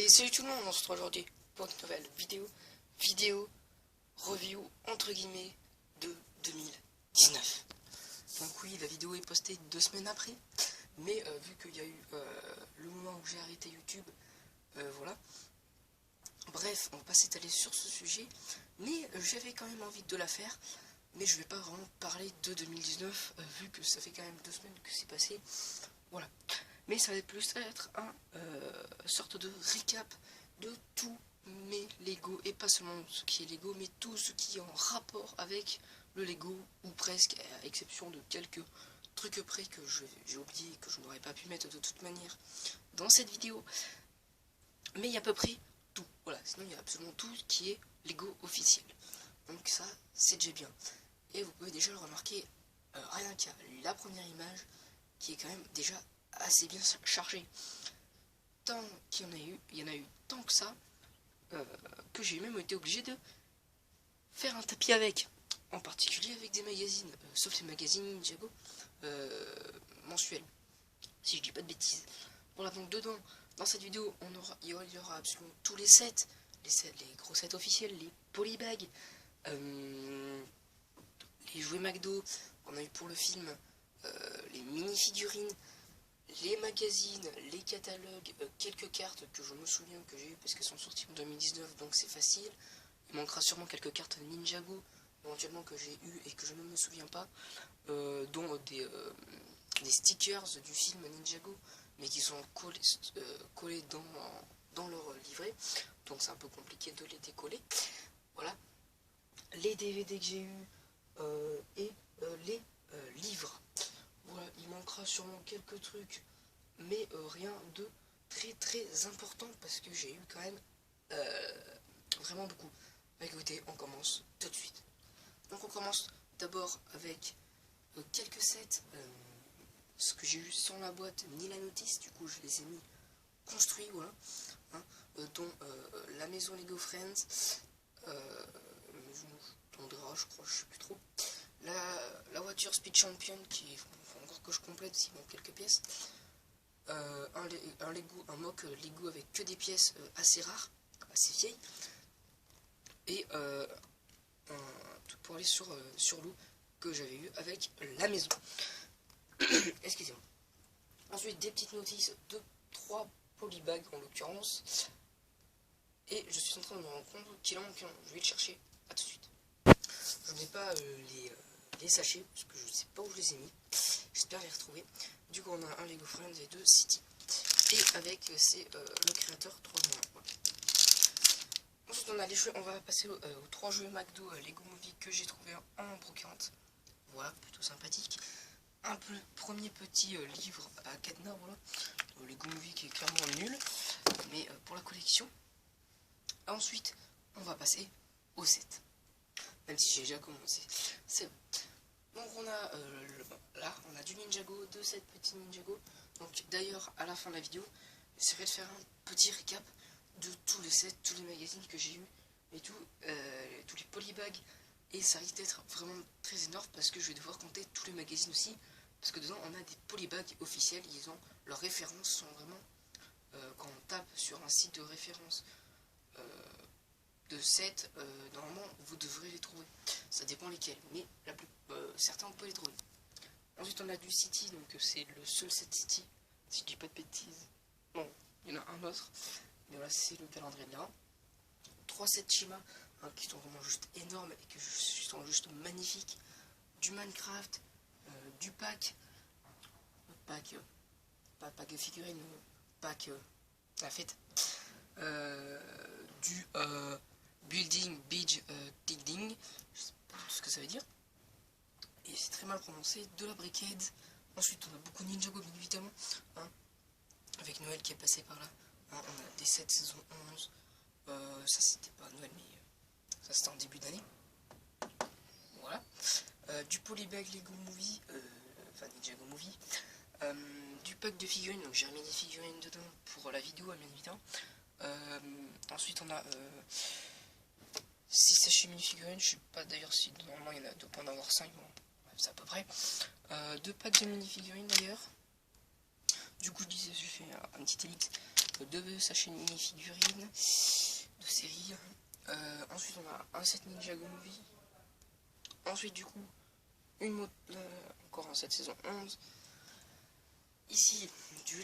Et salut tout le monde, on se retrouve aujourd'hui pour une nouvelle vidéo review entre guillemets de 2019. Donc oui, la vidéo est postée 2 semaines après, mais vu qu'il y a eu le moment où j'ai arrêté YouTube, voilà. Bref, on va pas s'étaler sur ce sujet, mais j'avais quand même envie de la faire, mais je vais pas vraiment parler de 2019, vu que ça fait quand même 2 semaines que c'est passé, voilà. Mais ça va plus être un sorte de recap de tous mes Lego, et pas seulement ce qui est Lego, mais tout ce qui est en rapport avec le Lego, ou presque, à exception de quelques trucs près que j'ai oublié et que je n'aurais pas pu mettre de toute manière dans cette vidéo. Mais il y a à peu près tout, voilà, sinon il y a absolument tout qui est Lego officiel. Donc ça, c'est déjà bien. Et vous pouvez déjà le remarquer, rien qu'à la première image, qui est quand même déjà assez bien chargé. Tant qu'il y en a eu tant que ça, que j'ai même été obligé de faire un tapis avec, en particulier avec des magazines, sauf les magazines Ninjago mensuels, si je dis pas de bêtises. Voilà, donc dedans, dans cette vidéo, il y aura absolument tous les sets, les gros sets officiels, les polybags, les jouets McDo qu'on a eu pour le film, les mini-figurines, les magazines, les catalogues, quelques cartes que je me souviens que j'ai eu parce qu'elles sont sorties en 2019, donc c'est facile. Il manquera sûrement quelques cartes Ninjago, éventuellement que j'ai eu et que je ne me souviens pas, dont des stickers du film Ninjago, mais qui sont collés dans leur livret, donc c'est un peu compliqué de les décoller. Voilà. Les DVD que j'ai eu et les livres. Voilà, il manquera sûrement quelques trucs, mais rien de très important parce que j'ai eu quand même vraiment beaucoup. Bah, écoutez, on commence tout de suite. Donc on commence d'abord avec quelques sets, ce que j'ai eu sans la boîte ni la notice, du coup je les ai mis construits, voilà, hein, dont la maison Lego Friends, la maison Tondra, je crois, je sais plus trop. La voiture Speed Champion qui faut encore que je complète s'il manque quelques pièces, un mock Lego avec que des pièces assez rares, assez vieilles, et un truc pour aller sur l'eau que j'avais eu avec la maison. Excusez-moi. Ensuite des petites notices de 3 polybags en l'occurrence, et je suis en train de me rendre compte qu'il en manque un. Je vais le chercher, à tout de suite. Je n'ai pas les sachets, parce que je ne sais pas où je les ai mis. J'espère les retrouver. Du coup, on a un Lego Friends et 2 City. Et avec, c'est le créateur 3 mois. Voilà. Ensuite, on a les jeux. On va passer aux 3 jeux McDo Lego Movie que j'ai trouvé en brocante. Voilà, plutôt sympathique. Un premier petit livre à cadenas, voilà. Lego Movie qui est clairement nul, mais pour la collection. Ensuite, on va passer au 7. Même si j'ai déjà commencé. C'est bon. Donc on a là, on a du Ninjago, 2 sets petits Ninjago. Donc d'ailleurs, à la fin de la vidéo, j'essaierai de faire un petit récap de tous les sets, tous les magazines que j'ai eu et tous les polybags. Et ça risque d'être vraiment très énorme parce que je vais devoir compter tous les magazines aussi. Parce que dedans, on a des polybags officiels. Leurs références sont vraiment, quand on tape sur un site de référence de 7, normalement vous devrez les trouver. Ça dépend lesquels, mais certains on peut les trouver. Ensuite on a du City, donc c'est le seul set City, si je dis pas de bêtises. Non, il y en a un autre, mais voilà, c'est le calendrier de l'an. 3 sets Shima, hein, qui sont vraiment juste énormes et qui sont juste magnifiques. Du Minecraft, du pack, pas pack de figurines, pack la fête, du Building Beach Digging, je sais pas ce que ça veut dire, et c'est très mal prononcé, de la Brickhead. Ensuite on a beaucoup de Ninjago bien évidemment, hein, avec Noël qui est passé par là, hein, on a des 7 saison 11, ça c'était pas Noël mais ça c'était en début d'année, voilà. Du polybag Lego Movie, enfin Ninjago Movie, du pack de figurines, donc j'ai remis des figurines dedans pour la vidéo bien évidemment. Ensuite on a 6 sachets mini-figurines, je sais pas d'ailleurs si normalement il y en a, doit pas en avoir 5, bon, c'est à peu près. 2 packs de mini-figurines d'ailleurs. Du coup je disais, j'ai fait un petit élite donc 2 sachets de mini-figurines de série. Ensuite on a un set Ninjago Movie. Ensuite du coup encore un set saison 11. Ici du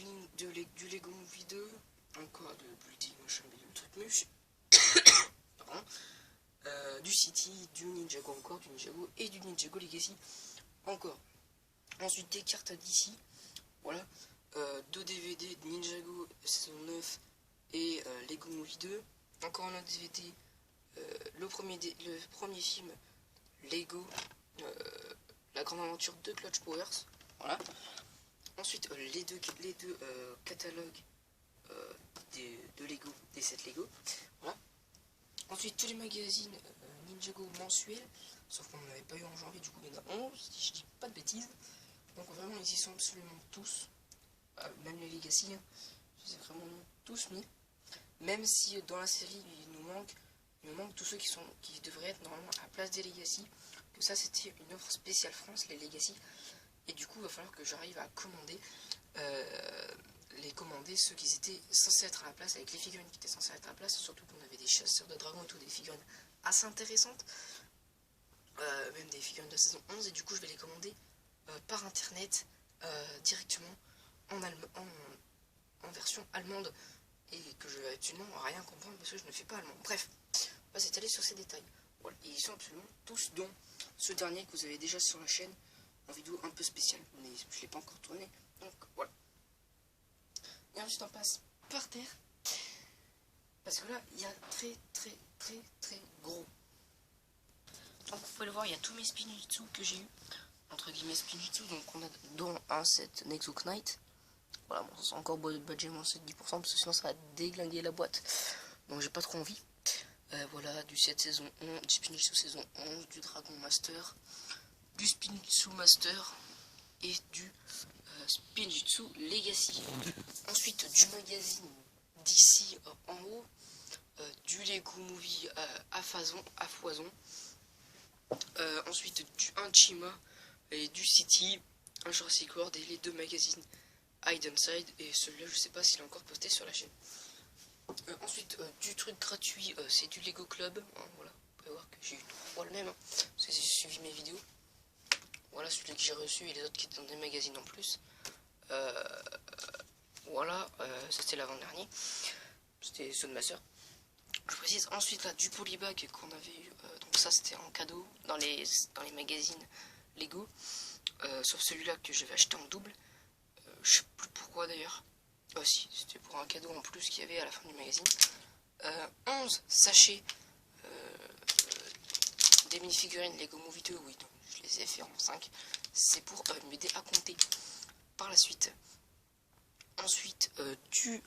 Lego Movie 2. Encore de Building Motion Bidule Truc Muche. Pardon. Du City, du Ninjago encore, du Ninjago et du Ninjago Legacy encore. Ensuite des cartes d'ici. Voilà. 2 DVD de Ninjago saison 9 et Lego Movie 2. Encore un autre DVD. Le premier film Lego La Grande Aventure de Clutch Powers. Voilà. Ensuite les deux catalogues de Lego, des sets Lego. Voilà. Ensuite tous les magazines Ninjago mensuels, sauf qu'on n'en avait pas eu en janvier, du coup il y en a 11 si je dis pas de bêtises. Donc vraiment ils y sont absolument tous, même les Legacy, hein, je les ai vraiment tous mis. Même si dans la série il nous manque tous ceux qui devraient être normalement à la place des Legacy. Que ça c'était une offre spéciale France, les Legacy. Et du coup il va falloir que j'arrive à commander ceux qui étaient censés être à la place, avec les figurines qui étaient censées être à la place. Surtout qu'on avait des chasseurs de dragons et tout, des figurines assez intéressantes, même des figurines de saison 11. Et du coup je vais les commander par internet directement en version allemande, et que je vais absolument rien comprendre parce que je ne fais pas allemand. Bref, on va s'étaler sur ces détails. Voilà. Et ils sont absolument tous, dont ce dernier que vous avez déjà sur la chaîne en vidéo un peu spéciale, mais je ne l'ai pas encore tourné, donc voilà. Et ensuite on passe par terre, parce que là il y a très gros. Donc vous pouvez le voir, il y a tous mes Spinjitzu que j'ai eu, entre guillemets Spinjitzu, donc on a dont un set Nexo Knight. Voilà, bon, c'est encore budget moins 10%, parce que sinon ça va déglinguer la boîte, donc j'ai pas trop envie. Voilà, du set saison 11, du Spinjitzu saison 11, du Dragon Master, du Spinjitzu Master et du Spinjitzu Legacy. Ensuite du magazine d'ici en haut, du Lego Movie à foison. Ensuite du Chima et du City, un Jurassic World et les 2 magazines Hide Side, et celui-là je sais pas s'il est encore posté sur la chaîne. Ensuite du truc gratuit, c'est du Lego Club, hein, voilà, vous pouvez voir que j'ai eu 3 fois le même, hein, parce que j'ai suivi mes vidéos. Voilà celui que j'ai reçu et les autres qui étaient dans des magazines en plus. Voilà, c'était l'avant-dernier, c'était ceux de ma soeur. Je précise. Ensuite là du polybag qu'on avait eu, donc ça c'était en cadeau dans les magazines Lego, sauf celui-là que j'avais acheté en double, je sais plus pourquoi d'ailleurs. Si, c'était pour un cadeau en plus qu'il y avait à la fin du magazine. 11 sachets des mini-figurines Lego Movie 2, oui, donc je les ai fait en 5, c'est pour m'aider à compter par la suite. Ensuite du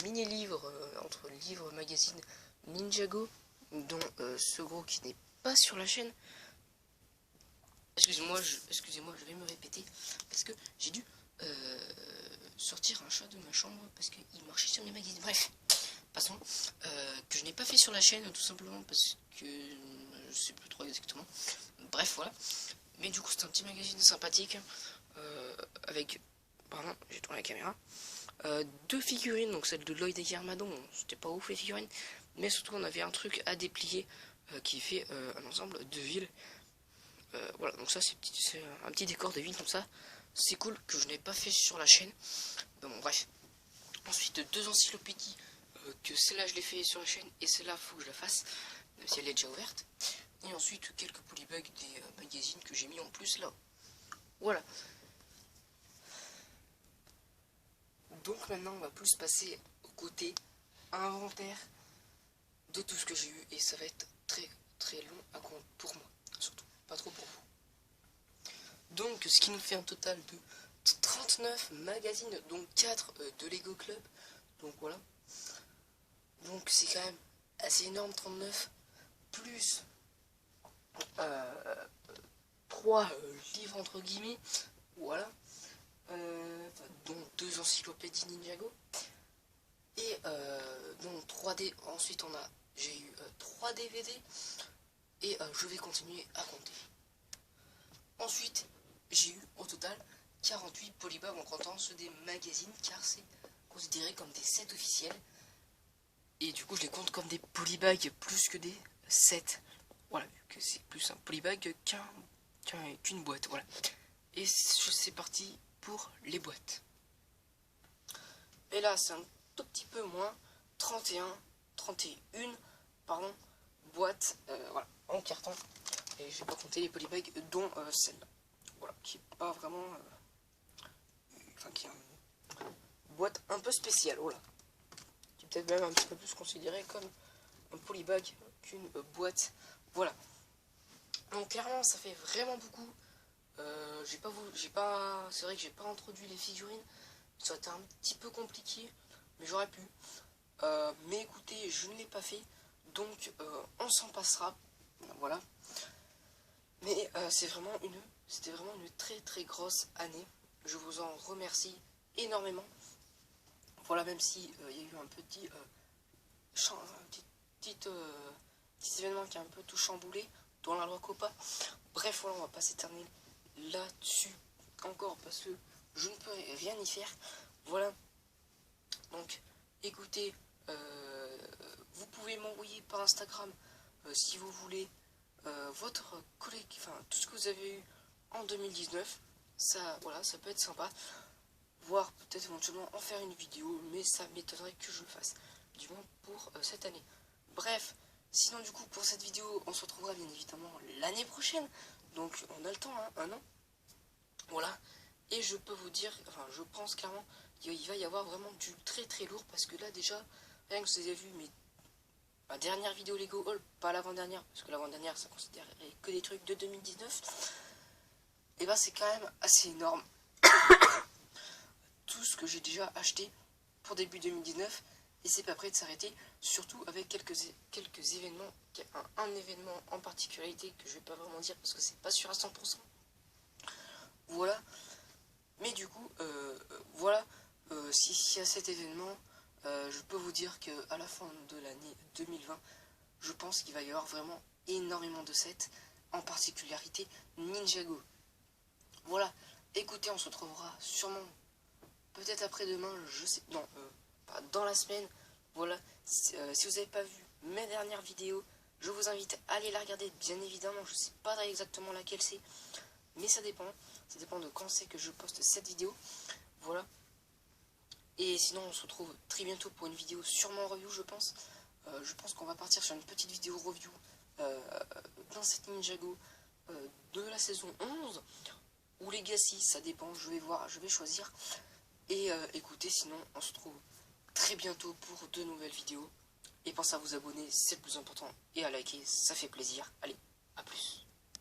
mini-livre, entre livre magazine Ninjago, dont ce gros qui n'est pas sur la chaîne. Excusez-moi, je vais me répéter, parce que j'ai dû sortir un chat de ma chambre, parce qu'il marchait sur mes magazines. Bref, passons, que je n'ai pas fait sur la chaîne, tout simplement parce que je sais plus trop exactement. Bref, voilà. Mais du coup, c'est un petit magazine sympathique, avec... Pardon, j'ai tourné la caméra. 2 figurines, donc celle de Lloyd et Garmadon, c'était pas ouf les figurines, mais surtout on avait un truc à déplier qui fait un ensemble de villes. Voilà, donc ça c'est un petit décor de ville comme ça, c'est cool, que je n'ai pas fait sur la chaîne. Bon, bref. Ensuite 2 encyclopédies, que celle-là je l'ai fait sur la chaîne et celle-là faut que je la fasse, même si elle est déjà ouverte. Et ensuite quelques polybags des magazines que j'ai mis en plus là. Voilà. Donc maintenant on va plus passer au côté inventaire de tout ce que j'ai eu, et ça va être très long à compte pour moi, surtout pas trop pour vous. Donc ce qui nous fait un total de 39 magazines, donc 4 de Lego Club, donc voilà. Donc c'est quand même assez énorme, 39, plus 3 livres entre guillemets, voilà. Donc 2 encyclopédies Ninjago, et donc 3D. Ensuite j'ai eu 3 DVD, et je vais continuer à compter. Ensuite j'ai eu au total 48 polybags en comptant ceux des magazines, car c'est considérés comme des sets officiels. Et du coup, je les compte comme des polybags plus que des sets. Voilà, vu que c'est plus un polybag qu'une boîte. Voilà. Et c'est parti pour les boîtes. Et là, c'est un tout petit peu moins. 31 pardon, boîtes voilà, en carton. Et je vais pas compter les polybags, dont celle-là. Voilà, qui est pas vraiment. Enfin, qui est une boîte un peu spéciale. Voilà. Qui est peut-être même un petit peu plus considérée comme un polybag qu'une boîte. Voilà. Donc, clairement, ça fait vraiment beaucoup. C'est vrai que j'ai pas introduit les figurines. Ça a été un petit peu compliqué, mais j'aurais pu. Mais écoutez, je ne l'ai pas fait, donc on s'en passera. Voilà. Mais c'était vraiment une très très grosse année. Je vous en remercie énormément. Voilà, même si il y a eu un petit événement qui a un peu tout chamboulé dans la loi Copa. Bref, voilà, on va pas s'éterner là-dessus encore parce que je ne peux rien y faire. Voilà. Donc, écoutez, vous pouvez m'envoyer par Instagram si vous voulez votre enfin tout ce que vous avez eu en 2019. Ça, voilà, ça peut être sympa. Voire peut-être éventuellement en faire une vidéo, mais ça m'étonnerait que je le fasse. Du moins pour cette année. Bref, sinon du coup pour cette vidéo, on se retrouvera bien évidemment l'année prochaine. Donc on a le temps, hein, un an. Voilà. Et je peux vous dire, enfin je pense clairement qu'il va y avoir vraiment du très très lourd. Parce que là déjà, rien que vous avez vu ma dernière vidéo Lego Haul, pas l'avant-dernière, parce que l'avant-dernière ça considérait que des trucs de 2019. Et bah c'est quand même assez énorme. Tout ce que j'ai déjà acheté pour début 2019. Et c'est pas prêt de s'arrêter, surtout avec quelques événements, un événement en particularité que je vais pas vraiment dire parce que c'est pas sûr à 100%. Voilà. Mais du coup, voilà, si à cet événement, je peux vous dire qu'à la fin de l'année 2020, je pense qu'il va y avoir vraiment énormément de sets, en particularité Ninjago. Voilà, écoutez, on se retrouvera sûrement, peut-être après-demain, je sais, non, dans la semaine. Voilà, si vous n'avez pas vu mes dernières vidéos, je vous invite à aller la regarder, bien évidemment. Je ne sais pas exactement laquelle c'est, mais ça dépend de quand c'est que je poste cette vidéo. Voilà. Et sinon, on se retrouve très bientôt pour une vidéo sûrement review, je pense. Je pense qu'on va partir sur une petite vidéo review dans cette Ninjago de la saison 11 ou Legacy, ça dépend, je vais voir, je vais choisir. Et écoutez, sinon, on se retrouve très bientôt pour de nouvelles vidéos. Et pensez à vous abonner, c'est le plus important. Et à liker, ça fait plaisir. Allez, à plus.